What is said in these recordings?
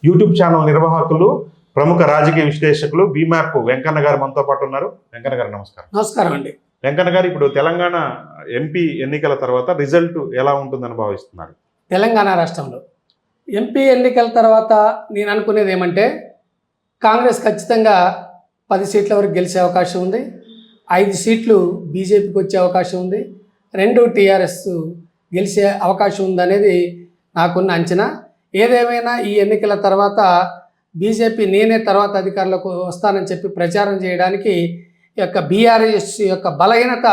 YouTube channel నిర్వాహకులు, ప్రముఖ రాజకీయ విశ్లేషకులు బీమ్యాప్ వెంకన్న గారు మనతో పాటు ఉన్నారు. వెంకన్న గారు నమస్కారం. నమస్కారం అండి. వెంకన్న గారు, ఇప్పుడు తెలంగాణ ఎంపీ ఎన్నికల తర్వాత రిజల్ట్ ఎలా ఉంటుందని భావిస్తున్నారు? తెలంగాణ రాష్ట్రంలో ఎంపీ ఎన్నికల తర్వాత నేను అనుకునేది ఏమంటే, కాంగ్రెస్ ఖచ్చితంగా 10 సీట్ల వరకు గెలిచే అవకాశం ఉంది. 5 సీట్లు బీజేపీకి వచ్చే అవకాశం ఉంది. 2 టీఆర్ఎస్ గెలిచే అవకాశం ఉందనేది నాకున్న అంచనా. ఏదేమైనా ఈ ఎన్నికల తర్వాత బీజేపీ నేనే తర్వాత అధికారంలోకి వస్తానని చెప్పి ప్రచారం చేయడానికి ఈ యొక్క బీఆర్ఎస్ యొక్క బలహీనత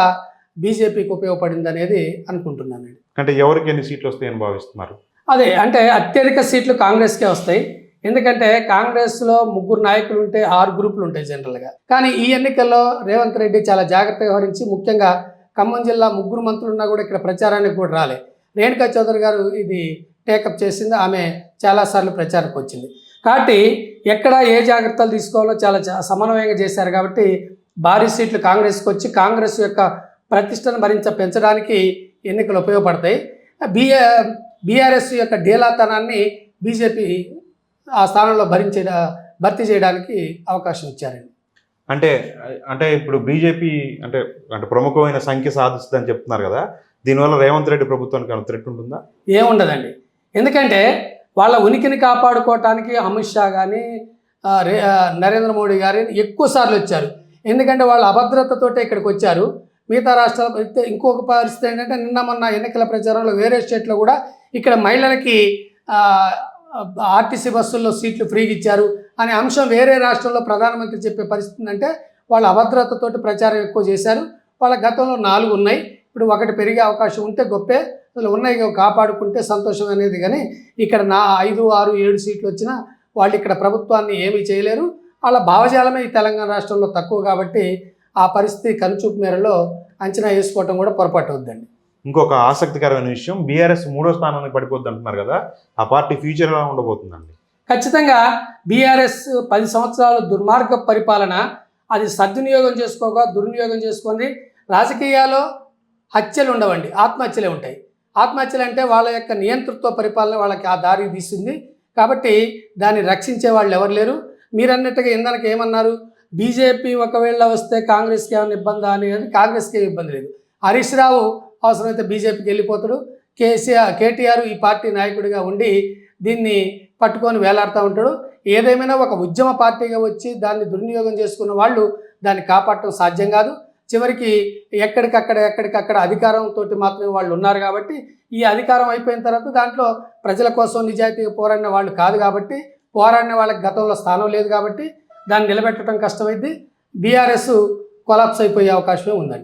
బీజేపీకి ఉపయోగపడింది అనేది అనుకుంటున్నానండి. అంటే ఎవరికి ఎన్ని సీట్లు వస్తాయని భావిస్తున్నారు? అదే అంటే అత్యధిక సీట్లు కాంగ్రెస్కే వస్తాయి. ఎందుకంటే కాంగ్రెస్లో 3 నాయకులు ఉంటే 6 గ్రూపులు ఉంటాయి జనరల్గా. కానీ ఈ ఎన్నికల్లో రేవంత్ రెడ్డి చాలా జాగ్రత్తగా వ్యవహరించి, ముఖ్యంగా ఖమ్మం జిల్లా 3 మంత్రులు ఉన్నా కూడా ఇక్కడ ప్రచారానికి కూడా రాలే. రేణుకా చౌదరి గారు ఇది టేకప్ చేసింది. ఆమె చాలాసార్లు ప్రచారంకి వచ్చింది. కాబట్టి ఎక్కడ ఏ జాగ్రత్తలు తీసుకోవాలో చాలా సమన్వయంగా చేశారు. కాబట్టి భారీ సీట్లు కాంగ్రెస్కి వచ్చి కాంగ్రెస్ యొక్క ప్రతిష్టను మరింత పెంచడానికి ఎన్నికలు ఉపయోగపడతాయి. బీఆర్ఎస్ యొక్క డేలాతనాన్ని బీజేపీ ఆ స్థానంలో భర్తీ చేయడానికి అవకాశం ఇచ్చారండి. అంటే ఇప్పుడు బీజేపీ అంటే ప్రముఖమైన సంఖ్య సాధిస్తుందని చెప్తున్నారు కదా, దీనివల్ల రేవంత్ రెడ్డి ప్రభుత్వానికి ఏమైనా థ్రెట్ ఉంటుందా? ఏముండదండి. ఎందుకంటే వాళ్ళ ఉనికిని కాపాడుకోవటానికి అమిత్ షా కానీ నరేంద్ర మోడీ గారి ఎక్కువ సార్లు వచ్చారు. ఎందుకంటే వాళ్ళ అభద్రతతోటే ఇక్కడికి వచ్చారు. మిగతా రాష్ట్రాలు ఇంకొక పరిస్థితి ఏంటంటే, నిన్న మొన్న ఎన్నికల ప్రచారంలో వేరే స్టేట్లో కూడా ఇక్కడ మహిళలకి ఆర్టీసీ బస్సుల్లో సీట్లు ఫ్రీగా ఇచ్చారు అనే అంశం వేరే రాష్ట్రంలో ప్రధానమంత్రి చెప్పే పరిస్థితి అంటే, వాళ్ళ అభద్రతతోటి ప్రచారం ఎక్కువ చేశారు. వాళ్ళ గతంలో 4 ఉన్నాయి, ఇప్పుడు 1 పెరిగే అవకాశం ఉంటే గొప్పే. అసలు ఉన్నాయి కాపాడుకుంటే సంతోషం అనేది. కానీ ఇక్కడ 5, 6, 7 సీట్లు వచ్చినా వాళ్ళు ఇక్కడ ప్రభుత్వాన్ని ఏమీ చేయలేరు. వాళ్ళ భావజాలమే ఈ తెలంగాణ రాష్ట్రంలో తక్కువ. కాబట్టి ఆ పరిస్థితి కనుచూపు మేరలో అంచనా వేసుకోవటం కూడా పొరపాటు అవుద్దండి. ఇంకొక ఆసక్తికరమైన విషయం, బీఆర్ఎస్ 3వ స్థానానికి పడిపోద్ది అంటున్నారు కదా, ఆ పార్టీ ఫ్యూచర్ ఎలా ఉండబోతుందండి? ఖచ్చితంగా బీఆర్ఎస్ 10 సంవత్సరాలు దుర్మార్గ పరిపాలన, అది సద్వినియోగం చేసుకోగా దుర్వినియోగం చేసుకొని రాజకీయాల్లో హత్యలు ఉండవండి, ఆత్మహత్యలే ఉంటాయి. ఆత్మహత్యలు అంటే వాళ్ళ యొక్క నియంతృత్వ పరిపాలన వాళ్ళకి ఆ దారి తీసింది. కాబట్టి దాన్ని రక్షించే వాళ్ళు ఎవరు లేరు. మీరు అన్నట్టుగా ఇందాక ఏమన్నారు, బీజేపీ ఒకవేళ వస్తే కాంగ్రెస్కి ఏమైనా ఇబ్బందా అనేది? కాంగ్రెస్కి ఏమి ఇబ్బంది లేదు. హరీష్ రావు అవసరమైతే బీజేపీకి వెళ్ళిపోతాడు. కేటీఆర్ ఈ పార్టీ నాయకుడిగా ఉండి దీన్ని పట్టుకొని వేలాడుతూ ఉంటాడు. ఏదేమైనా ఒక ఉద్యమ పార్టీగా వచ్చి దాన్ని దుర్వినియోగం చేసుకున్న వాళ్ళు దాన్ని కాపాడటం సాధ్యం కాదు. చివరికి ఎక్కడికక్కడ అధికారంతో మాత్రమే వాళ్ళు ఉన్నారు. కాబట్టి ఈ అధికారం అయిపోయిన తర్వాత దాంట్లో ప్రజల కోసం నిజాయితీగా పోరాడిన వాళ్ళు కాదు. కాబట్టి పోరాడిన వాళ్ళకి గతంలో స్థానం లేదు. కాబట్టి దాన్ని నిలబెట్టడం కష్టమైంది. బీఆర్ఎస్ కొలాప్స్ అయిపోయే అవకాశమే ఉందండి.